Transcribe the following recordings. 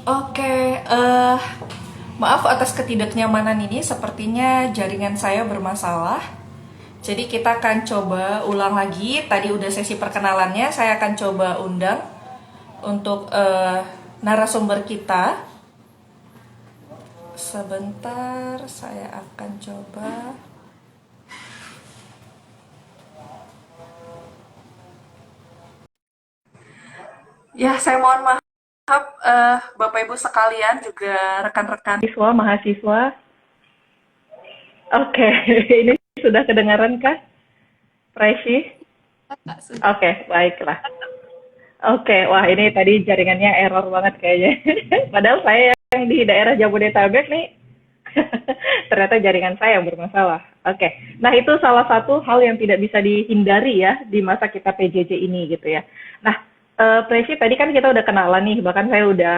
Oke, maaf atas ketidaknyamanan ini. Sepertinya jaringan saya bermasalah. Jadi kita akan coba ulang lagi. Tadi udah sesi perkenalannya. Saya akan coba undang untuk narasumber kita. Sebentar, saya akan coba. Ya, saya mohon maaf, Bapak Ibu sekalian, juga rekan-rekan siswa, mahasiswa. Oke, ini sudah kedengaran kah, Presi? Kakak sudah. Oke, baiklah. Oke, wah ini tadi jaringannya error banget kayaknya. Padahal saya yang di daerah Jabodetabek nih, ternyata jaringan saya yang bermasalah. Oke, nah itu salah satu hal yang tidak bisa dihindari ya di masa kita PJJ ini gitu ya. Nah, Presi tadi kan kita udah kenalan nih, bahkan saya udah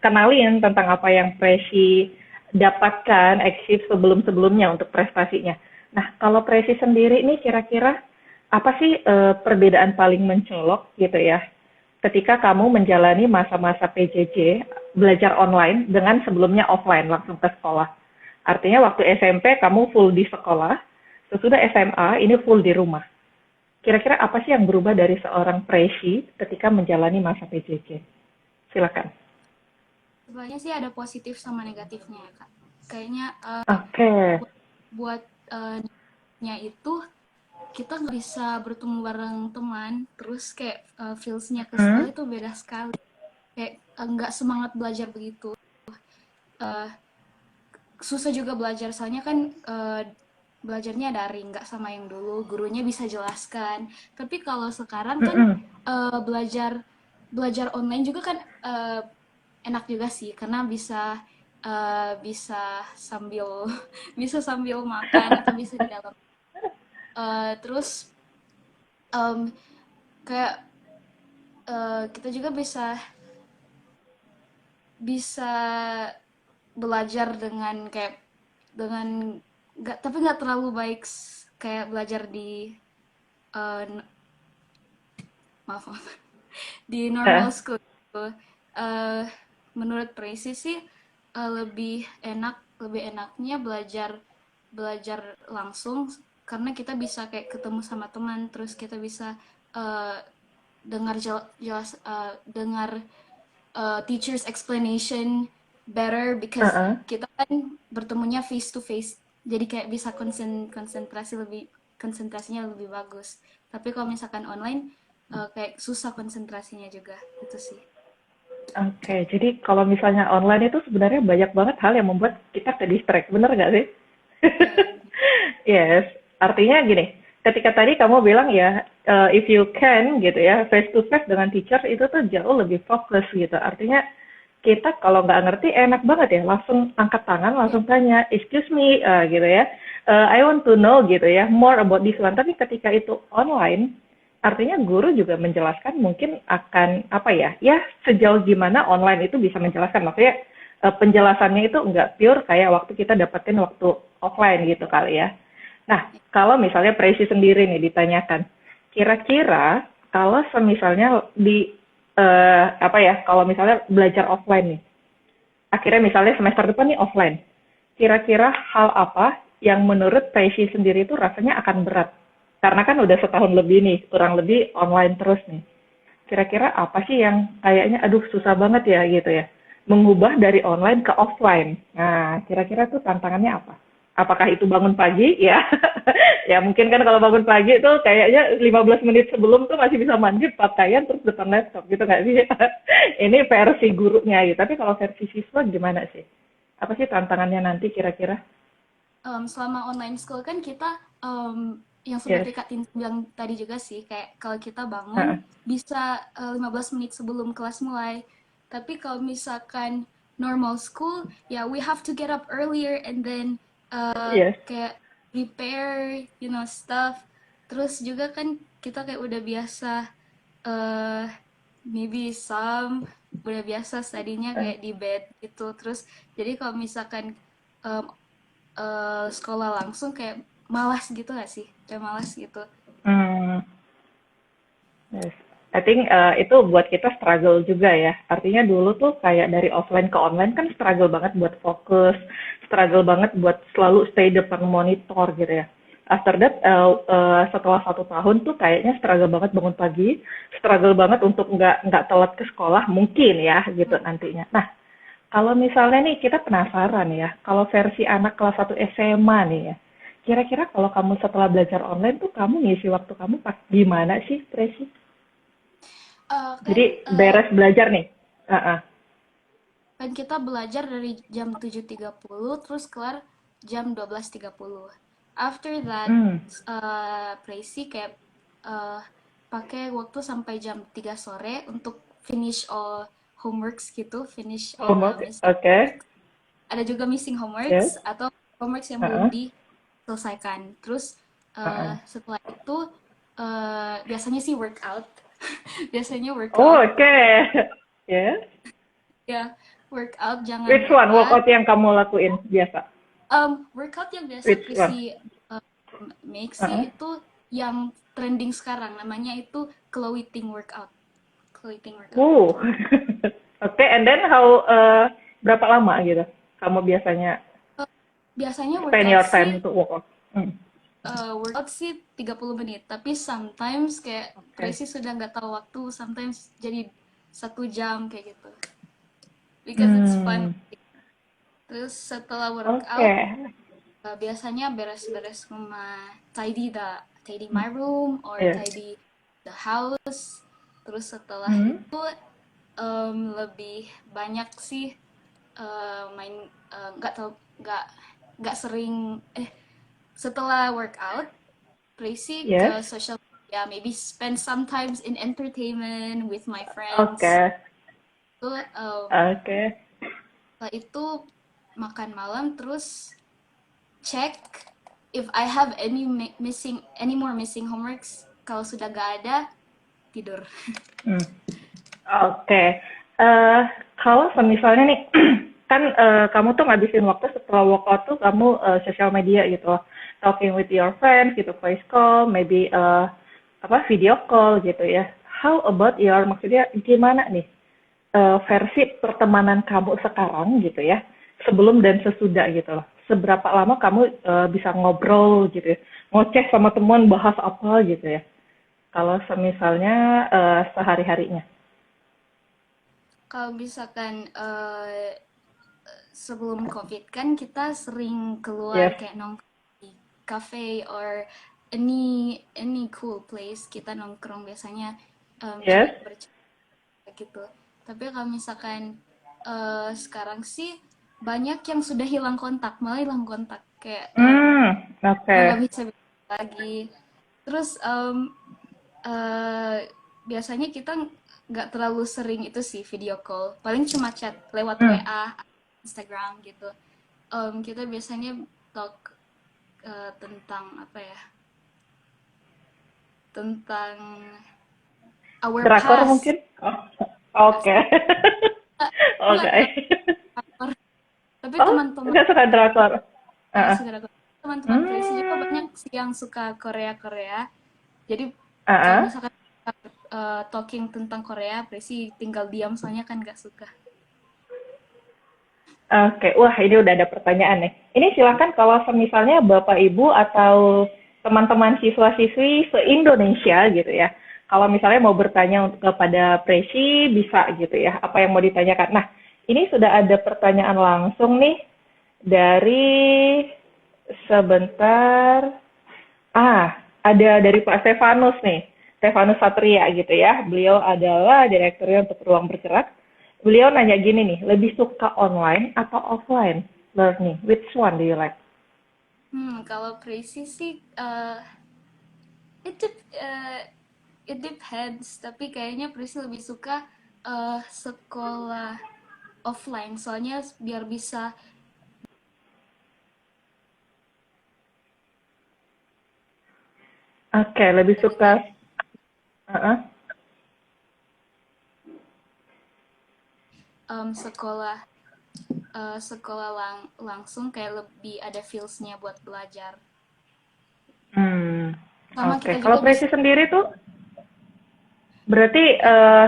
kenalin tentang apa yang Presi dapatkan eksis sebelum-sebelumnya untuk prestasinya. Nah, kalau Presi sendiri nih kira-kira apa sih perbedaan paling mencolok gitu ya ketika kamu menjalani masa-masa PJJ belajar online dengan sebelumnya offline langsung ke sekolah. Artinya waktu SMP kamu full di sekolah, sesudah SMA ini full di rumah. Kira-kira apa sih yang berubah dari seorang Presi ketika menjalani masa PJJ? Silakan. Sebenarnya sih ada positif sama negatifnya ya kak. Kayaknya Oke. buat buat, nya itu kita nggak bisa bertemu bareng teman, terus kayak feels-nya ke sekolah Hmm? itu beda sekali. Kayak nggak semangat belajar begitu. Eh, Susah juga belajar soalnya kan belajarnya daring, nggak sama yang dulu. Gurunya bisa jelaskan. Tapi kalau sekarang kan Mm-mm. belajar belajar online juga kan enak juga sih karena bisa sambil bisa sambil makan atau bisa di dalam. Terus em, kayak kita juga bisa bisa belajar dengan kayak dengan nggak tapi nggak terlalu baik kayak belajar di eh, maaf, maaf, di normal Eh, school gitu. Eh, Menurut Tracy sih lebih enaknya belajar belajar langsung karena kita bisa kayak ketemu sama teman terus kita bisa eh, jelas dengar teacher's explanation better because uh-uh. kita kan bertemunya face to face jadi kayak bisa konsentrasinya lebih bagus tapi kalau misalkan online kayak susah konsentrasinya juga itu sih. Oke, jadi kalau misalnya online itu sebenarnya banyak banget hal yang membuat kita ke distract, bener nggak sih? Ya, ya. Yes, artinya gini, ketika tadi kamu bilang ya, if you can gitu ya, face to face dengan teacher itu tuh jauh lebih fokus gitu. Artinya kita kalau nggak ngerti enak banget ya, langsung angkat tangan, Ya. langsung tanya, excuse me, gitu ya, I want to know gitu ya, more about this one. Tapi ketika itu online, artinya guru juga menjelaskan mungkin akan apa ya, ya sejauh gimana online itu bisa menjelaskan. Maksudnya penjelasannya itu nggak pure kayak waktu kita dapetin waktu offline gitu kali ya. Nah, kalau misalnya Presi sendiri nih ditanyakan, kira-kira kalau misalnya di apa ya, kalau misalnya belajar offline nih, akhirnya misalnya semester depan nih offline, kira-kira hal apa yang menurut Presi sendiri itu rasanya akan berat? Karena kan udah setahun lebih nih, kurang lebih online terus nih. Kira-kira apa sih yang kayaknya aduh susah banget ya gitu ya. Mengubah dari online ke offline. Nah, kira-kira tuh tantangannya apa? Apakah itu bangun pagi? Ya. Ya mungkin kan kalau bangun pagi itu kayaknya 15 menit sebelum tuh masih bisa mandi pakaian terus depan laptop gitu nggak sih? Ini versi gurunya gitu. Tapi kalau versi siswa gimana sih? Apa sih tantangannya nanti kira-kira? Selama online school kan kita yang Yes. seperti Kak Tin bilang tadi juga sih kayak kalau kita Heeh. bangun bisa 15 menit sebelum kelas mulai. Tapi kalau misalkan normal school ya we have to get up earlier and then Yes. kayak prepare stuff. Terus juga kan kita kayak udah biasa eh maybe some udah biasa studinya Eh, kayak di bed gitu. Terus jadi kalau misalkan em, sekolah langsung kayak malas gitu gak sih? Kayak malas gitu. hmm, yes. I think itu buat kita struggle juga ya. Artinya dulu tuh kayak dari offline ke online kan struggle banget buat fokus, struggle banget buat selalu stay depan monitor gitu ya. After that, setelah 1 tahun tuh kayaknya struggle banget bangun pagi, struggle banget untuk nggak telat ke sekolah mungkin ya gitu nantinya. Nah, kalau misalnya nih kita penasaran ya, kalau versi anak kelas 1 SMA nih ya, kira-kira kalau kamu setelah belajar online tuh kamu ngisi waktu kamu pas gimana sih, Presi? Kan Jadi beres belajar nih. Heeh. kan kita belajar dari jam 7.30 terus kelar jam 12.30. After that, Hmm. Presi kayak uh, pakai waktu sampai jam 3 sore untuk finish all homeworks gitu, finish all the Homework. missing. Oke. Ada juga missing Yes. homeworks atau homeworks yang belum Heeh. diselesaikan. Terus Heeh. setelah itu biasanya sih workout. Biasanya Oh, workout. oke. Yes. Ya, workout jangan Which one lupa. workout yang kamu lakuin biasa? Workout yang biasa Which one? Prissy make Heeh. sih itu yang trending sekarang namanya itu clothing workout. Clothing workout. Uh. Oke, and then berapa lama gitu? Kamu biasanya Eh, Biasanya spend your time to workout? Hmm. workout sih 30 menit, tapi sometimes kayak Oke. Prissy sudah nggak tahu waktu, sometimes jadi 1 jam kayak gitu. Because it's fun. Hmm. Terus setelah Oke. workout biasanya beres-beres rumah, tidy my room or Yes. tidy the house. Terus setelah Hmm. itu lebih banyak sih main nggak tahu nggak sering setelah workout Tracy Yes. ke social media, maybe spend sometimes in entertainment with my friends. Oke. Itu Oke. setelah itu makan malam terus check if I have any more missing homeworks. Kalau sudah gak ada, tidur. Hmm. Oke. Eh, Kalau misalnya nih, kan kamu tuh ngabisin waktu setelah workout tuh kamu sosial media gitu loh. Talking with your friends gitu, voice call, maybe video call gitu ya. How about maksudnya gimana nih versi pertemanan kamu sekarang gitu ya, sebelum dan sesudah gitu loh. Seberapa lama kamu bisa ngobrol gitu ya, ngoceh sama teman bahas apa gitu ya. Kalau semisalnya sehari-harinya. Kalau misalkan sebelum COVID kan kita sering keluar Yes. kayak nongkrong di cafe or any cool place kita nongkrong biasanya Yes. bercerita gitu. Tapi kalau misalkan sekarang sih banyak yang sudah hilang kontak, malah hilang kontak kayak udah Oke. nggak bisa lagi. Terus biasanya kita nggak terlalu sering itu sih video call, paling cuma chat lewat Hmm. WA, Instagram gitu. Kita biasanya talk tentang apa ya? Tentang our Drakor past. mungkin? Oh. Oke. Aku nggak Oke. terlalu drakor, tapi Oh, teman-teman nggak suka drakor? nggak Heeh. suka drakor. Teman-teman Tracy juga Hmm. banyak sih yang suka Korea Korea. Jadi kalau Heeh. misalkan talking tentang Korea, Tracy tinggal diam soalnya kan nggak suka. Oke, wah ini udah ada pertanyaan nih. Ini silakan kalau misalnya Bapak Ibu atau teman-teman siswa-siswi se-Indonesia gitu ya. Kalau misalnya mau bertanya kepada Presi bisa gitu ya. Apa yang mau ditanyakan? Nah, ini sudah ada pertanyaan langsung nih dari sebentar. Ada dari Pak Stefanus nih. Stefanus Satria gitu ya. Beliau adalah direkturnya untuk Ruang Bergerak. Beliau nanya gini nih, lebih suka online atau offline learning? Which one do you like? Kalau Prissy sih it dep- eh, it depends, tapi kayaknya Prissy lebih suka sekolah offline, soalnya biar bisa Oke, lebih suka dengan uh-uh. sekolah langsung kayak lebih ada feels-nya buat belajar. Hmm, Sama oke. kita Kalau juga bisa Presi sendiri tuh Berarti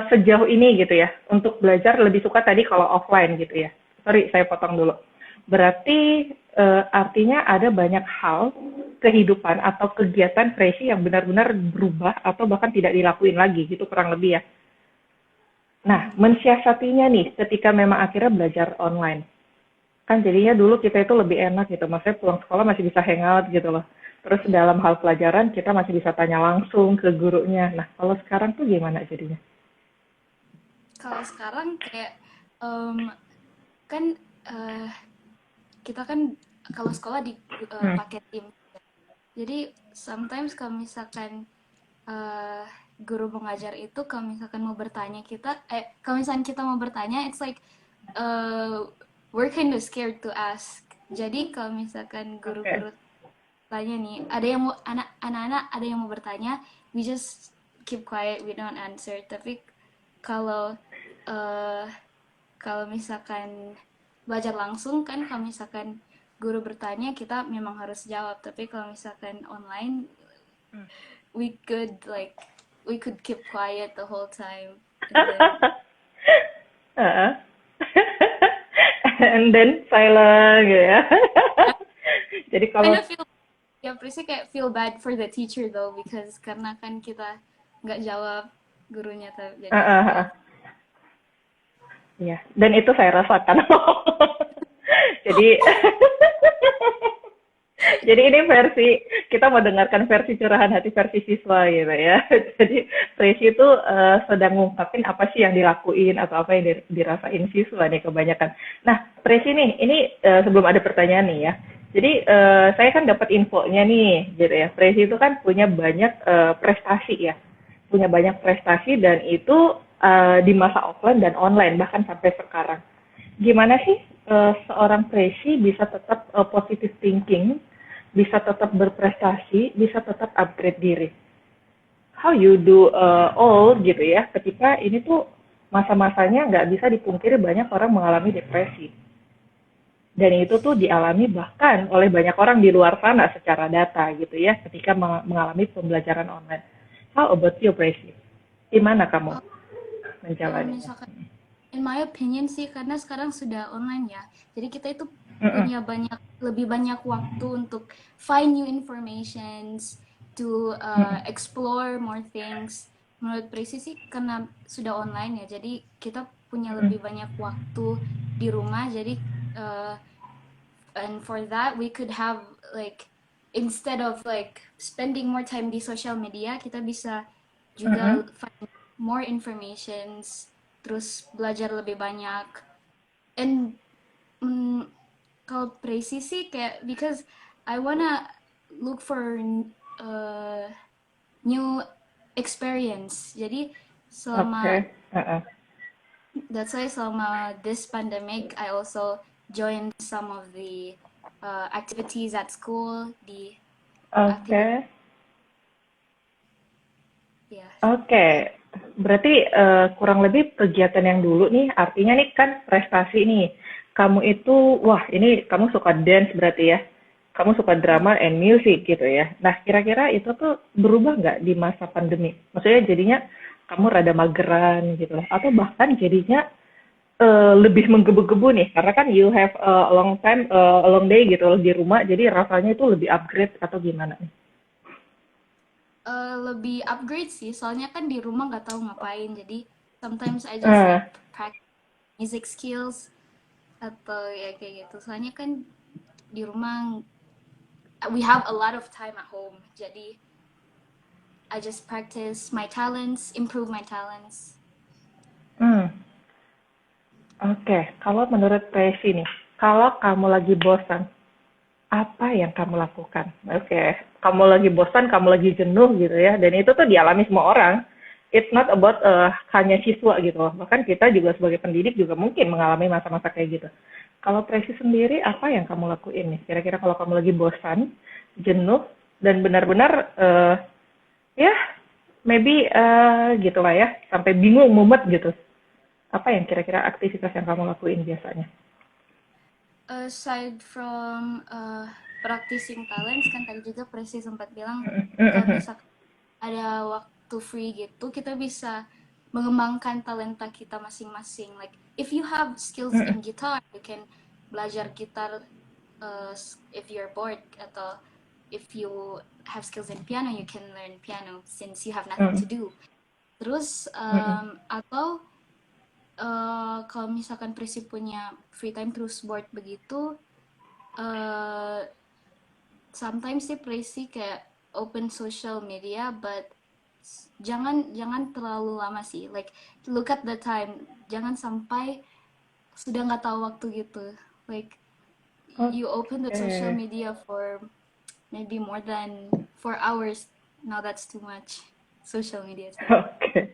sejauh ini gitu ya, untuk belajar lebih suka tadi kalau offline gitu ya. Sorry, saya potong dulu. Berarti artinya ada banyak hal kehidupan atau kegiatan Tracy yang benar-benar berubah atau bahkan tidak dilakuin lagi gitu kurang lebih ya. Nah, Mhm. mensiasatinya nih ketika memang akhirnya belajar online. Kan jadinya dulu kita itu lebih enak gitu, maksudnya pulang sekolah masih bisa hangout gitu loh. Terus Iya. dalam hal pelajaran kita masih bisa tanya langsung ke gurunya. Nah, kalau sekarang tuh gimana jadinya? Kalau sekarang kayak em, kan eh, kita kan kalau sekolah Hmm. pakai tim. Jadi sometimes kalau misalkan eh, guru mengajar itu kalau misalkan mau bertanya kalau misalkan kita mau bertanya it's like uh, we're kind of scared to ask. Jadi kalau misalkan Oke. guru-guru tanya nih, ada yang mau anak-anak ada yang mau bertanya, we just keep quiet, we don't answer. Tapi kalau eh, kalau misalkan belajar langsung kan, kalau misalkan guru bertanya kita memang harus jawab. Tapi kalau misalkan online, we could like we could keep quiet the whole time, and then Heeh. And then silent gitu ya. Jadi kind kalau of feel ya Prissy kayak feel bad for the teacher though because karena kan kita nggak jawab gurunya tuh uh, jadi uh, feel uh, ya, dan itu saya rasakan. Jadi jadi ini versi kita mau dengarkan versi curahan hati versi siswa gitu ya. Jadi Tracy itu sedang ngungkapin apa sih yang dilakuin atau apa yang dirasain siswa nih kebanyakan. Nah, Tracy nih, ini sebelum ada pertanyaan nih ya. Jadi saya kan dapat infonya nih, gitu ya. Tracy itu kan punya banyak prestasi ya, punya banyak prestasi dan itu di masa offline dan online bahkan sampai sekarang. Gimana sih seorang Tracy bisa tetap positive thinking, bisa tetap berprestasi, bisa tetap upgrade diri? How you do all gitu ya, ketika ini tuh masa-masanya nggak bisa dipungkiri banyak orang mengalami depresi. Dan itu tuh dialami bahkan oleh banyak orang di luar sana secara data gitu ya, ketika mengalami pembelajaran online. How about you, Tracy? Gimana kamu oh, kalau menjalaninya? misalkan in my opinion sih karena sekarang sudah online ya jadi kita itu Mm-mm. punya lebih banyak waktu untuk find new informations to Mm-mm. explore more things menurut Prisi sih karena sudah online ya jadi kita punya Mm-mm. lebih banyak waktu di rumah jadi uh, and for that we could have like instead of like spending more time di social media kita bisa Mm-mm. juga find more informations terus belajar lebih banyak and mm, kalau presisi kayak because I wanna look for uh, new experience jadi selama Oke. Uh-uh. that's why selama this pandemic, I also joined some of the activities at school. The Oke. activity, yeah. Oke, berarti kurang lebih kegiatan yang dulu nih, artinya nih kan prestasi nih. Kamu itu, wah ini kamu suka dance berarti ya. Kamu suka drama and music gitu ya. Nah, kira-kira itu tuh berubah nggak di masa pandemi? Maksudnya jadinya kamu rada mageran gitu loh. Atau bahkan jadinya lebih menggebu-gebu nih. Karena kan you have a long time, a long day gitu loh di rumah. Jadi rasanya itu lebih upgrade atau gimana nih? Lebih upgrade sih, soalnya kan di rumah nggak tahu ngapain. Jadi sometimes I just Eh, like practice music skills atau ya kayak gitu. Soalnya kan di rumah we have a lot of time at home. Jadi I just practice my talents, improve my talents. hmm. Oke, kalau menurut Presi nih, kalau kamu lagi bosan, apa yang kamu lakukan? Oke, kamu lagi bosan, kamu lagi jenuh gitu ya, dan itu tuh dialami semua orang. It's not about hanya siswa gitu loh. Bahkan kita juga sebagai pendidik juga mungkin mengalami masa-masa kayak gitu. Kalau Presi sendiri, apa yang kamu lakuin nih? Kira-kira kalau kamu lagi bosan, jenuh, dan benar-benar ya maybe gitulah ya, sampai bingung, mumet gitu. Apa yang kira-kira aktivitas yang kamu lakuin biasanya? Aside from practicing talents kan tadi juga Presi sempat bilang kalau Mhm. misalkan ada waktu waktu free gitu, kita bisa mengembangkan talenta kita masing-masing. Like if you have skills Mm-mm. in guitar, you can belajar gitar if you're bored, atau if you have skills in piano, you can learn piano since you have nothing to Mm-mm. do. Terus Mm-mm. atau kalau misalkan Prisi punya free time terus bored begitu, uh, sometimes sih Prisi kayak open social media, but jangan jangan terlalu lama sih. Like look at the time, jangan sampai sudah nggak tahu waktu gitu. Like you open the social Oke. media for maybe more than 4 hours. Now that's too much. Social media sih. Oke.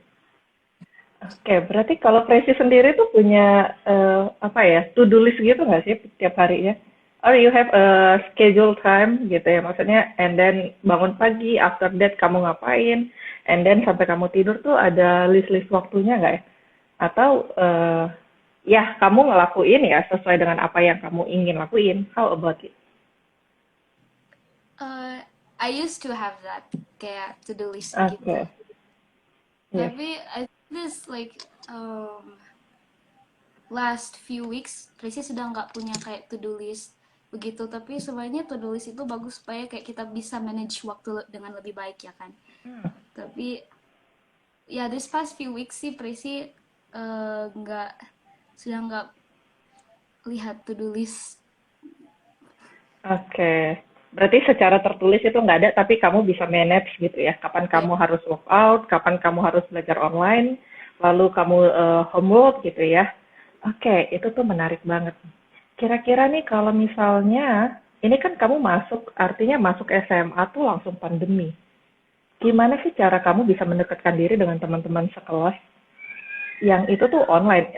Oke, berarti kalau Presi sendiri tuh punya apa ya, to-do list gitu nggak sih tiap harinya? Or you have a schedule time gitu ya, maksudnya, and then bangun pagi, after that kamu ngapain, and then sampai kamu tidur tuh ada list-list waktunya nggak ya? Atau ya kamu ngelakuin ya sesuai dengan apa yang kamu ingin lakuin? How about it? Uh, I used to have that kayak to-do list gitu. Oke, yes. Tapi I think this like last few weeks Tracy sudah nggak punya kayak to-do list begitu. Tapi sebenarnya to-do list itu bagus supaya kayak kita bisa manage waktu dengan lebih baik ya kan. Tapi ya this past few weeks sih Tracy nggak sudah nggak lihat to-do list. Oke. Berarti secara tertulis itu nggak ada, tapi kamu bisa manage gitu ya. Kapan Ya, kamu harus workout, kapan kamu harus belajar online, lalu kamu homework gitu ya. Oke, itu tuh menarik banget. Kira-kira nih kalau misalnya, ini kan kamu masuk, artinya masuk SMA tuh langsung pandemi. Gimana sih cara kamu bisa mendekatkan diri dengan teman-teman sekelas yang itu tuh online?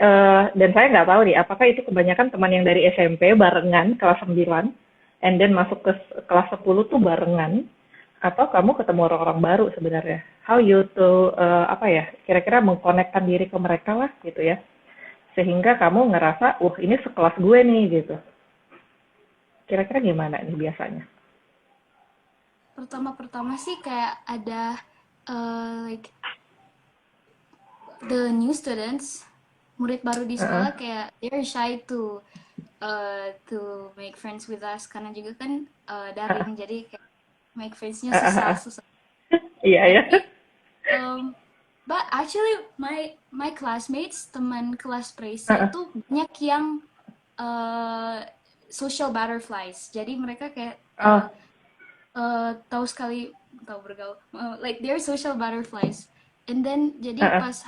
Dan saya nggak tahu nih, apakah itu kebanyakan teman yang dari SMP barengan kelas 9, and then masuk ke kelas 10 tuh barengan, atau kamu ketemu orang-orang baru sebenarnya? How you to, apa ya, kira-kira mengkonekkan diri ke mereka lah gitu ya. Sehingga kamu ngerasa, ini sekelas gue nih gitu. Kira-kira gimana nih biasanya? pertama-pertama sih kayak ada like the new students, murid baru di Heeh, sekolah kayak they're shy to make friends with us karena juga kan heeh, daring, jadi kayak make friendsnya heeh, susah heeh. susah. Iya ya. Tapi but actually my classmates, teman kelas Presi Heeh. itu banyak yang uh, social butterflies, jadi mereka kayak Oh, tahu sekali tahu bergaul, like they're social butterflies. And then jadi heeh, pas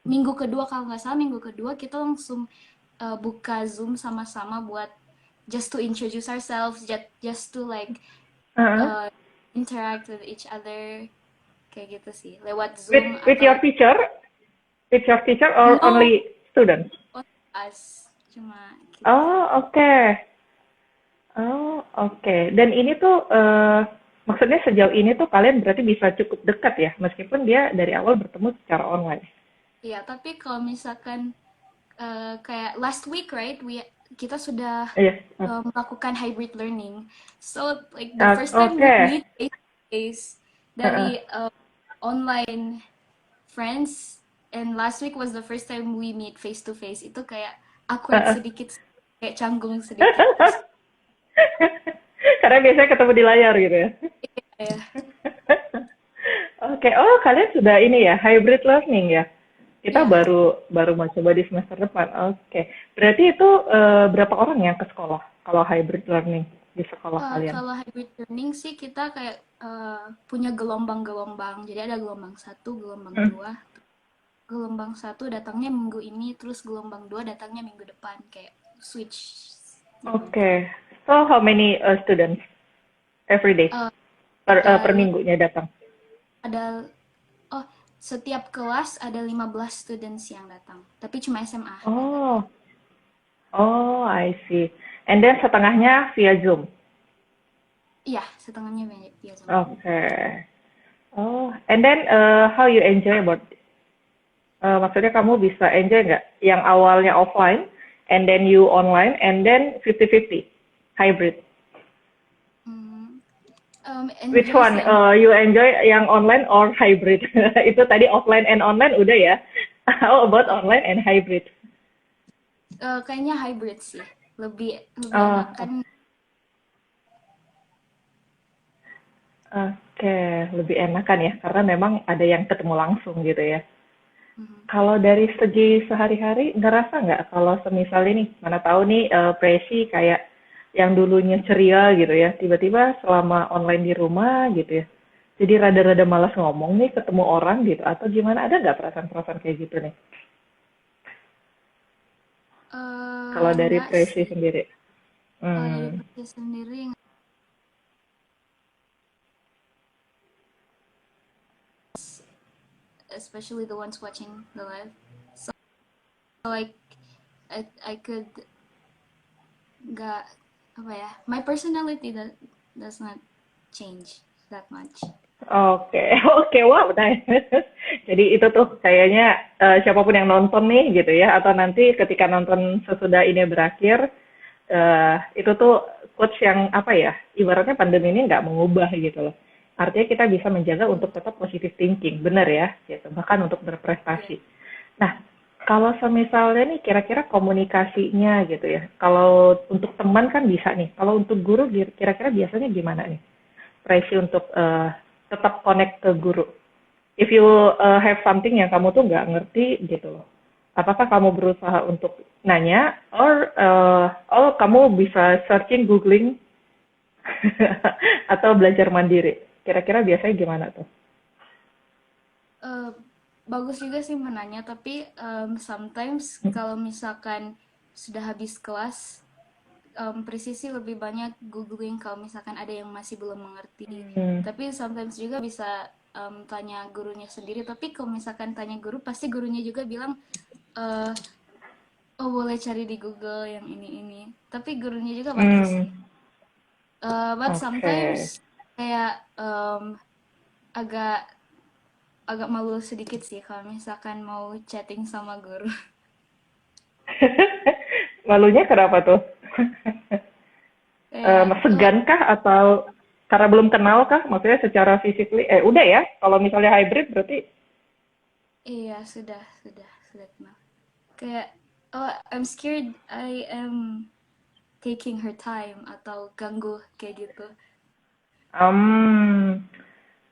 minggu kedua, kalau nggak salah minggu kedua kita langsung buka Zoom sama-sama buat just to introduce ourselves, just to like heeh. uh, interact with each other, kayak gitu sih lewat With Zoom with atau your teacher? With your teacher or no only students? on us, cuma kita. Oh, oke. Oh, oke. Dan ini tuh maksudnya sejauh ini tuh kalian berarti bisa cukup dekat ya, meskipun dia dari awal bertemu secara online. Iya, tapi kalau misalkan kayak last week, right? Kita sudah Iya. melakukan hybrid learning. So like the first time we Oke. meet face to face Heeh. dari online friends, and last week was the first time we meet face to face. Itu kayak awkward Heeh. sedikit, kayak canggung sedikit. Terus Karena biasanya ketemu di layar gitu ya. ya, Oke, oh kalian sudah ini ya, hybrid learning ya? Kita ya. baru baru mau coba di semester depan. Oke, berarti itu berapa orang yang ke sekolah kalau hybrid learning di sekolah kalian? Kalau hybrid learning sih kita kayak punya gelombang-gelombang. Jadi ada gelombang satu, gelombang Hmm. dua. Gelombang satu datangnya minggu ini, terus gelombang dua datangnya minggu depan, kayak switch gitu. Oke, so how many students every day Eh, per ada minggunya datang? ada oh, setiap kelas ada 15 students yang datang, tapi cuma SMA yang datang. Oh, oh, I see. And then setengahnya via Zoom. Iya, setengahnya via Zoom. Oke. Oh, and then how you enjoy about maksudnya kamu bisa enjoy nggak yang awalnya offline, and then you online, and then 50-50 hybrid. Hmm, Which Enjoy one? sih, enjoy. You enjoy yang online or hybrid? Itu tadi offline and online udah ya. How about online and hybrid? Kayaknya hybrid sih, lebih lebih Oh, enakan. oke, lebih enakan ya, karena memang ada yang ketemu langsung gitu ya. Mhm. Kalau dari segi sehari-hari, ngerasa nggak kalau semisal ini, mana tahu nih Presi kayak yang dulunya ceria gitu ya, tiba-tiba selama online di rumah gitu ya, jadi rada-rada malas ngomong nih ketemu orang gitu, atau gimana, ada nggak perasaan-perasaan kayak gitu nih? Kalau dari Enggak Presi sih. sendiri. Kalau dari Hmm, Persis sendiri, especially the ones watching the live, so like I could nggak apa ya, my personality that does not change that much. oke, oke, wow, nice. Jadi itu tuh kayaknya siapapun yang nonton nih gitu ya, atau nanti ketika nonton sesudah ini berakhir, itu tuh quotes yang apa ya, ibaratnya pandemi ini nggak mengubah gitu loh. Artinya kita bisa menjaga untuk tetap positive thinking, benar ya, gitu. Bahkan untuk Yeah. berprestasi. Nah, kalau semisalnya nih kira-kira komunikasinya gitu ya. Kalau untuk teman kan bisa nih. Kalau untuk guru kira-kira biasanya gimana nih? Presi untuk tetap connect ke guru. If you have something yang kamu tuh nggak ngerti gitu loh. Apakah kamu berusaha untuk nanya, or kamu bisa searching, googling, atau belajar mandiri? Kira-kira biasanya gimana tuh? Eh, Bagus juga sih menanya, tapi sometimes kalau misalkan sudah habis kelas, presisi lebih banyak googling kalau misalkan ada yang masih belum mengerti. Hmm. Tapi sometimes juga bisa tanya gurunya sendiri. Tapi kalau misalkan tanya guru, pasti gurunya juga bilang, eh oh boleh cari di Google yang ini. Tapi gurunya juga bantu Hmm. sih. But Oke. sometimes kayak agak agak malu sedikit sih kalau misalkan mau chatting sama guru. Malunya kenapa tuh? Kayak Segan kah atau karena belum kenal kah? Maksudnya secara physically, udah ya. Kalau misalnya hybrid berarti, iya sudah kenal. Kayak oh I'm scared I am taking her time atau ganggu kayak gitu. um,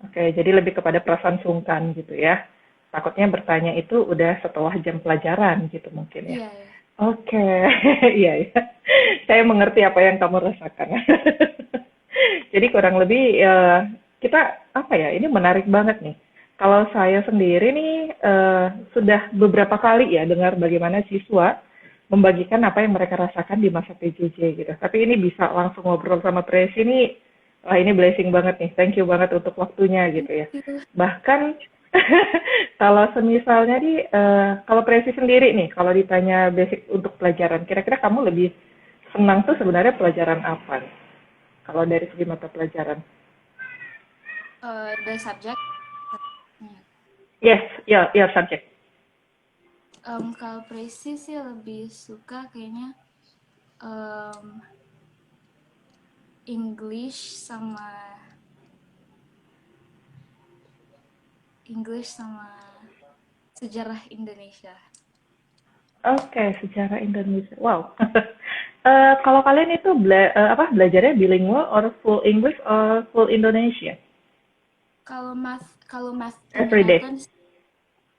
oke, jadi lebih kepada perasaan sungkan gitu ya. Takutnya bertanya itu udah setelah jam pelajaran gitu mungkin ya. Iya ya. Oke, iya ya. Saya mengerti apa yang kamu rasakan. Jadi kurang lebih kita apa ya? Ini menarik banget nih. Kalau saya sendiri nih sudah beberapa kali ya dengar bagaimana siswa membagikan apa yang mereka rasakan di masa PJJ gitu. Tapi ini bisa langsung ngobrol sama Presi nih, wah ini blessing banget nih. Thank you banget untuk waktunya gitu ya. Itu Bahkan kalau semisalnya kalau Presi sendiri nih, kalau ditanya basic untuk pelajaran, kira-kira kamu lebih senang tuh sebenarnya pelajaran apa nih? Kalau dari segi mata pelajaran. the subject. Yes, your subject. Kalau presis sih lebih suka kayaknya em, English sama sejarah Indonesia. Oke, sejarah Indonesia. Wow. Kalau kalian itu belajarnya bilingual or full English or full Indonesia? Kalau math Every day. peminatan,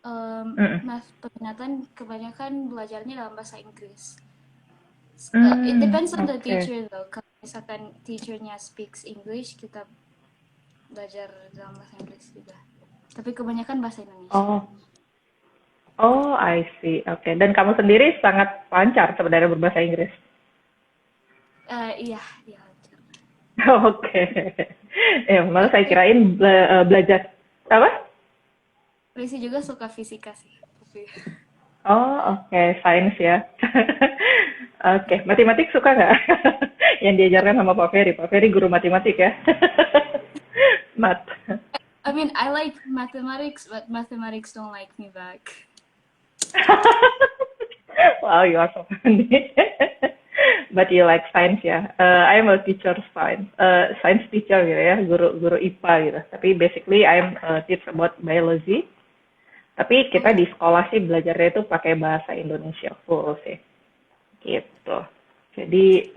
Mm. math peminatan kebanyakan belajarnya dalam bahasa Inggris. It Hmm, depends on the oke. teacher though. Kalau misalkan teachernya speaks English, kita belajar dalam bahasa Inggris juga. Tapi kebanyakan bahasa Indonesia. Oh, oh, I see. Oke. Dan kamu sendiri sangat lancar sebenarnya berbahasa Inggris. Iya, iya. Oke. Ya, malah saya Eh, kirain belajar apa? Risi juga suka fisika sih. Tapi Oh, oke, sains ya. Oke, matematik suka nggak? Yang diajarkan sama Pak Ferry. Pak Ferry guru matematik ya. Mat. I mean, I like mathematics, but mathematics don't like me back. Wow, you are so funny. But you like science ya? I'm a teacher science teacher gitu ya, guru IPA gitu. Tapi basically I'm teach about biology. Tapi kita di sekolah sih belajarnya itu pakai bahasa Indonesia full sih, gitu. Jadi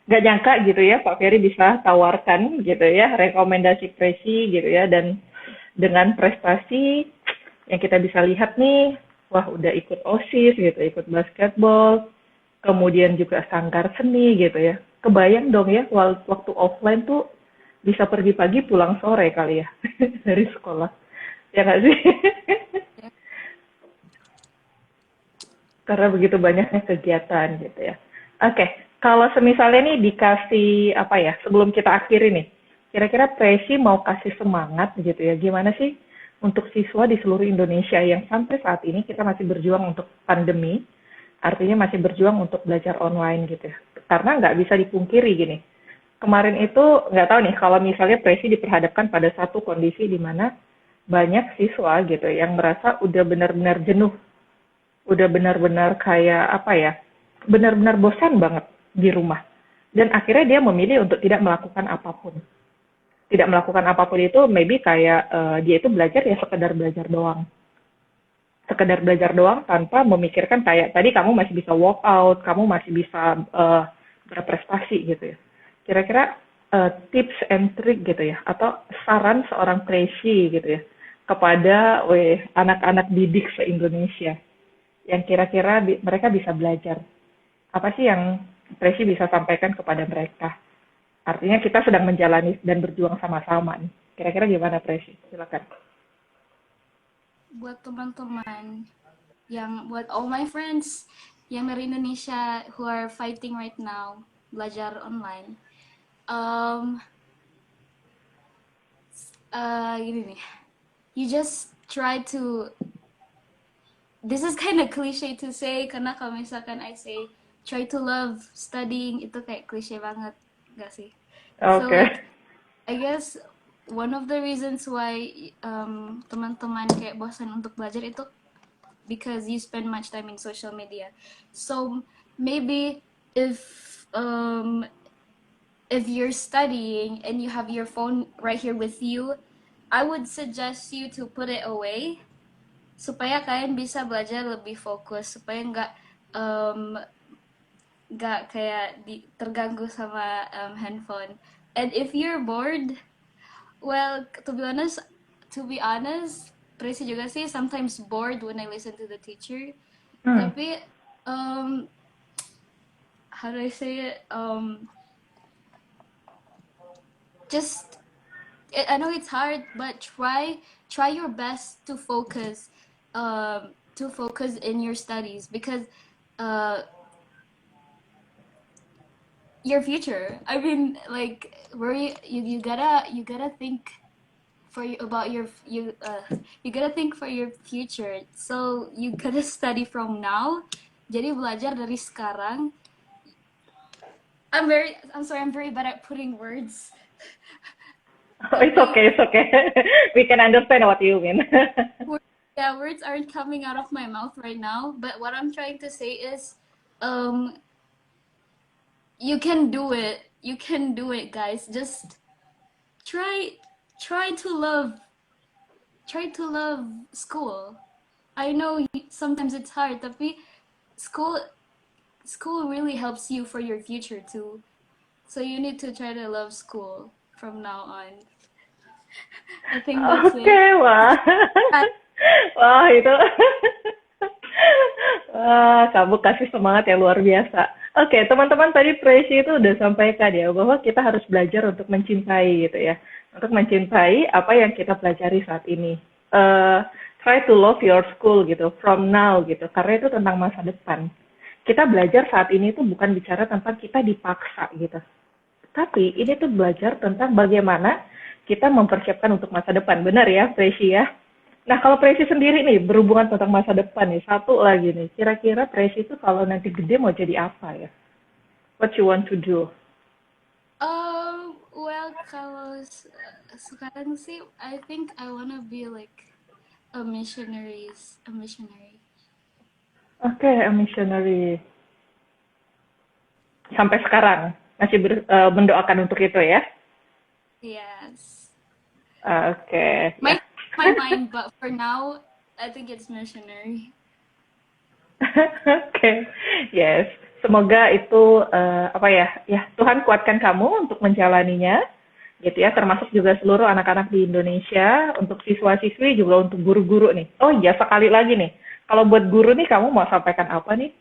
nggak nyangka gitu ya Pak Ferry bisa tawarkan gitu ya rekomendasi Presi gitu ya, dan dengan prestasi yang kita bisa lihat nih, wah udah ikut OSIS gitu, ikut basketball, kemudian juga sanggar seni gitu ya. Kebayang dong ya waktu offline tuh bisa pergi pagi pulang sore kali ya dari sekolah. Ya nggak sih? Karena begitu banyaknya kegiatan gitu ya. Oke, kalau semisalnya nih dikasih apa ya, sebelum kita akhiri nih, kira-kira Presi mau kasih semangat gitu ya, gimana sih untuk siswa di seluruh Indonesia yang sampai saat ini kita masih berjuang untuk pandemi, artinya masih berjuang untuk belajar online gitu ya. Karena nggak bisa dipungkiri gini, kemarin itu nggak tahu nih kalau misalnya Presi diperhadapkan pada satu kondisi di mana banyak siswa gitu yang merasa udah benar-benar jenuh, udah benar-benar kayak apa ya, benar-benar bosan banget di rumah. Dan akhirnya dia memilih untuk tidak melakukan apapun. Tidak melakukan apapun itu maybe kayak dia itu belajar ya sekedar belajar doang. Sekedar belajar doang tanpa memikirkan kayak tadi kamu masih bisa walk out, kamu masih bisa berprestasi gitu ya. Kira-kira tips and trick gitu ya, atau saran seorang Presi gitu ya, kepada anak-anak didik se-Indonesia yang kira-kira mereka bisa belajar. Apa sih yang Presi bisa sampaikan kepada mereka? Artinya kita sedang menjalani dan berjuang sama-sama nih. Kira-kira gimana Presi? Silakan. Buat teman-teman buat all my friends yang dari Indonesia who are fighting right now belajar online. Um, Gini nih, you just try to. This is kind of cliche to say karena kalau misalkan I say try to love studying itu kayak cliche banget, gak sih? So Oke. like I guess one of the reasons why teman-teman kayak bosan untuk belajar itu because you spend much time in social media. So maybe if um, if you're studying and you have your phone right here with you, I would suggest you to put it away supaya kalian bisa belajar lebih fokus, supaya um, nggak kayak terganggu sama handphone. And if you're bored, well, to be honest, Tracy juga sih sometimes bored when I listen to the teacher. Hmm. Tapi how do I say it? Just I know it's hard, but try your best to focus in your studies because uh, your future. I mean, like where you gotta think for you about you gotta think for your future. So you gotta study from now. Jadi belajar dari sekarang. I'm sorry, I'm very bad at putting words. Oh, it's Tapi okay, it's okay. We can understand what you mean. yeah, words aren't coming out of my mouth right now. But what I'm trying to say is, um, you can do it. You can do it, guys. Just try, try to love, try to love school. I know sometimes it's hard, tapi school, school really helps you for your future too. So you need to try to love school from now on. I think that's Oke, it. wah. Wah, itu. Wah, kamu kasih semangat yang luar biasa. Oke, teman-teman, tadi Presi itu udah sampaikan ya, bahwa kita harus belajar untuk mencintai gitu ya. Untuk mencintai apa yang kita pelajari saat ini. Eh, Try to love your school gitu, from now gitu. Karena itu tentang masa depan. Kita belajar saat ini tuh bukan bicara tentang kita dipaksa gitu. Tapi ini tuh belajar tentang bagaimana kita mempersiapkan untuk masa depan. Benar ya, Presi ya? Nah, kalau Presi sendiri nih, berhubungan tentang masa depan nih, satu lagi nih, kira-kira Presi itu kalau nanti gede mau jadi apa ya? What you want to do? Well, kalau sekarang sih, I think I wanna be like a missionary. Oke, a missionary. sampai sekarang masih mendoakan untuk itu ya. Yes. Oke, ya. My mind, but for now, I think it's missionary. Oke, yes. Semoga itu apa ya, ya Tuhan kuatkan kamu untuk menjalaninya, gitu ya. Termasuk juga seluruh anak-anak di Indonesia, untuk siswa-siswi juga untuk guru-guru nih. Oh iya, sekali lagi nih, kalau buat guru nih kamu mau sampaikan apa nih?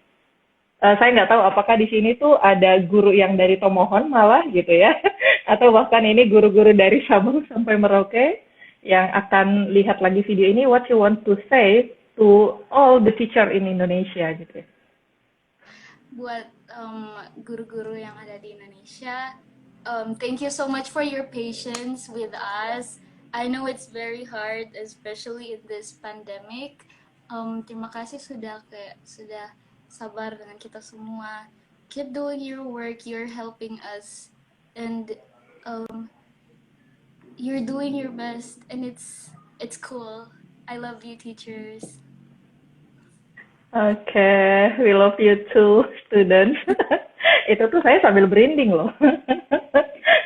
Saya nggak tahu apakah di sini tuh ada guru yang dari Tomohon malah gitu ya, atau bahkan ini guru-guru dari Sabang sampai Merauke yang akan lihat lagi video ini. What you want to say to all the teacher in Indonesia gitu ya. Buat guru-guru yang ada di Indonesia, thank you so much for your patience with us. I know it's very hard, especially in this pandemic. Terima kasih sudah sabar dengan kita semua. Keep doing your work. You're helping us, and um, you're doing your best, and it's cool. I love you, teachers. Oke, we love you too, students. Itu tuh saya sambil berinding loh.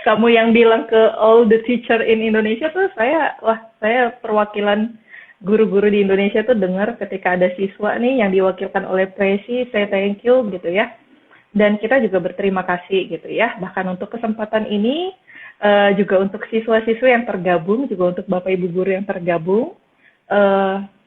Kamu yang bilang ke all the teacher in Indonesia tuh saya perwakilan guru-guru di Indonesia tuh dengar ketika ada siswa nih yang diwakilkan oleh Presi, saya thank you gitu ya. Dan kita juga berterima kasih gitu ya. Bahkan untuk kesempatan ini, juga untuk siswa-siswi yang tergabung, juga untuk Bapak Ibu guru yang tergabung,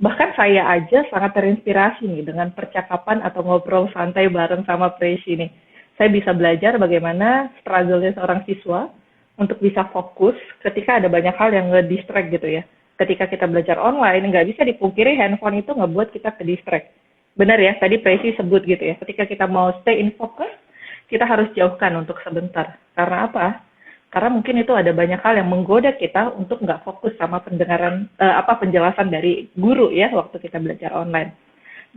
bahkan saya aja sangat terinspirasi nih dengan percakapan atau ngobrol santai bareng sama Presi nih. Saya bisa belajar bagaimana struggle-nya seorang siswa untuk bisa fokus ketika ada banyak hal yang nge-distract gitu ya. Ketika kita belajar online, nggak bisa dipungkiri handphone itu ngebuat kita ke-distract. Benar ya, tadi Presi sebut gitu ya. Ketika kita mau stay in focus, kita harus jauhkan untuk sebentar. Karena apa? Karena mungkin itu ada banyak hal yang menggoda kita untuk nggak fokus sama penjelasan dari guru ya waktu kita belajar online.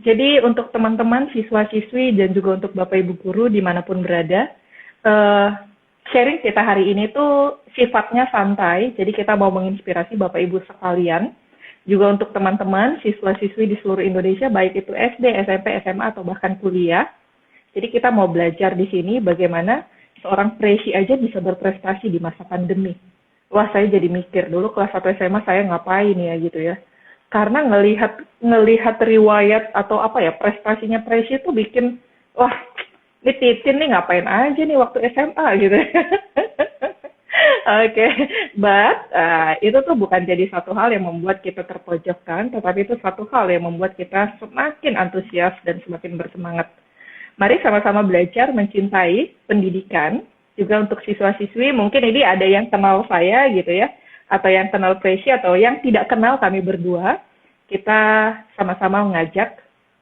Jadi untuk teman-teman siswa-siswi dan juga untuk Bapak Ibu guru dimanapun berada, sharing kita hari ini tuh sifatnya santai. Jadi kita mau menginspirasi Bapak Ibu sekalian, juga untuk teman-teman siswa-siswi di seluruh Indonesia, baik itu SD, SMP, SMA atau bahkan kuliah. Jadi kita mau belajar di sini bagaimana seorang Presi aja bisa berprestasi di masa pandemi. Wah, saya jadi mikir dulu kelas 1 SMA saya ngapain ya gitu ya. Karena ngelihat riwayat atau apa ya, prestasinya Presi itu bikin wah, ini Titin nih ngapain aja nih waktu SMA gitu. Oke, but itu tuh bukan jadi satu hal yang membuat kita terpojokkan, tetapi itu satu hal yang membuat kita semakin antusias dan semakin bersemangat. Mari sama-sama belajar mencintai pendidikan, juga untuk siswa-siswi, mungkin ini ada yang kenal saya gitu ya, atau yang kenal Presi, atau yang tidak kenal kami berdua, kita sama-sama mengajak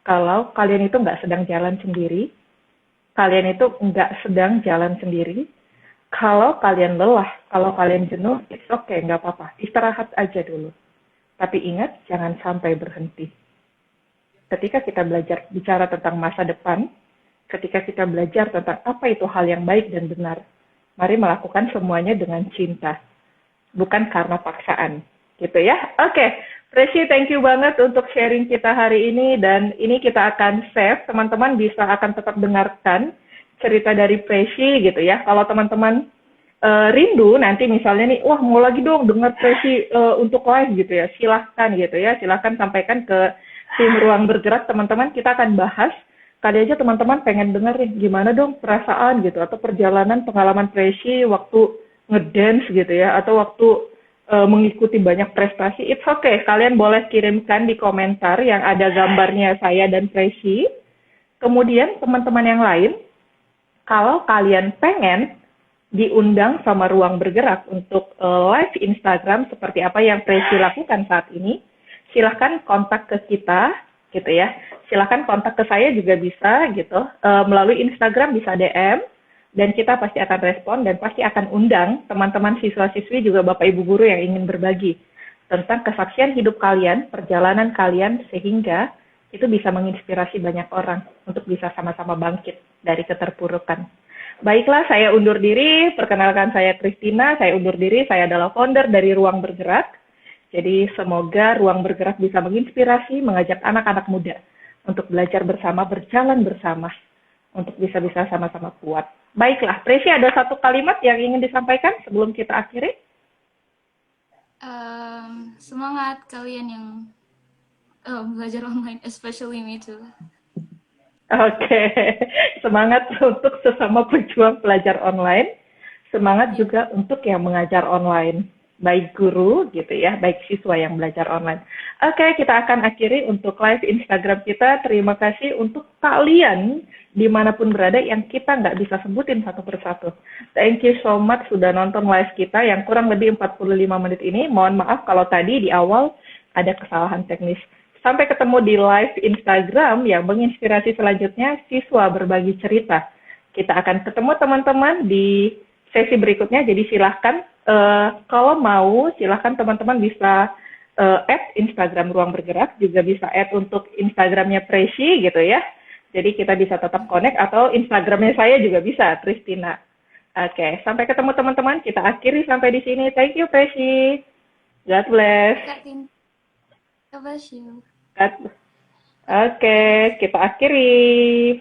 kalau kalian itu nggak sedang jalan sendiri, kalian itu nggak sedang jalan sendiri, kalau kalian lelah, kalau kalian jenuh, it's okay, nggak apa-apa, istirahat aja dulu. Tapi ingat, jangan sampai berhenti. Ketika kita belajar bicara tentang masa depan, ketika kita belajar tentang apa itu hal yang baik dan benar, mari melakukan semuanya dengan cinta, bukan karena paksaan, gitu ya. Oke, Presi, thank you banget untuk sharing kita hari ini, dan ini kita akan save, teman-teman bisa akan tetap dengarkan cerita dari Presi, gitu ya. Kalau teman-teman rindu nanti misalnya nih, wah mau lagi dong dengar Presi untuk live gitu ya, silahkan gitu ya, silahkan sampaikan ke tim Ruang Bergerak, teman-teman, kita akan bahas. Kali aja teman-teman pengen denger nih, gimana dong perasaan gitu, atau perjalanan pengalaman Presi waktu ngedance gitu ya, atau waktu mengikuti banyak prestasi. It's okay, kalian boleh kirimkan di komentar yang ada gambarnya saya dan Presi. Kemudian teman-teman yang lain, kalau kalian pengen diundang sama Ruang Bergerak untuk live Instagram seperti apa yang Presi lakukan saat ini, silahkan kontak ke kita gitu ya. Silahkan kontak ke saya juga bisa gitu, melalui Instagram bisa DM, dan kita pasti akan respon dan pasti akan undang teman-teman siswa-siswi juga Bapak Ibu guru yang ingin berbagi tentang kesaksian hidup kalian, perjalanan kalian, sehingga itu bisa menginspirasi banyak orang untuk bisa sama-sama bangkit dari keterpurukan. Baiklah, saya undur diri, perkenalkan saya Christina, saya undur diri, saya adalah founder dari Ruang Bergerak. Jadi semoga Ruang Bergerak bisa menginspirasi, mengajak anak-anak muda untuk belajar bersama, berjalan bersama, untuk bisa-bisa sama-sama kuat. Baiklah, Presi ada satu kalimat yang ingin disampaikan sebelum kita akhiri? Semangat kalian yang belajar online, especially me too. Oke, semangat untuk sesama pejuang belajar online, semangat Ya, juga untuk yang mengajar online, baik guru gitu ya, baik siswa yang belajar online. Oke, kita akan akhiri untuk live Instagram kita. Terima kasih untuk kalian dimanapun berada yang kita nggak bisa sebutin satu persatu. Thank you so much sudah nonton live kita yang kurang lebih 45 menit ini. Mohon maaf kalau tadi di awal ada kesalahan teknis. Sampai ketemu di live Instagram yang menginspirasi selanjutnya, siswa berbagi cerita. Kita akan ketemu teman-teman di sesi berikutnya, jadi silahkan kalau mau, silahkan teman-teman bisa add Instagram Ruang Bergerak, juga bisa add untuk Instagramnya Presi gitu ya. Jadi kita bisa tetap connect, atau Instagramnya saya juga bisa, Tristina. Oke, sampai ketemu teman-teman, kita akhiri sampai di sini. Thank you Presi. God bless. Kak Tin, God bless you. Oke, kita akhiri.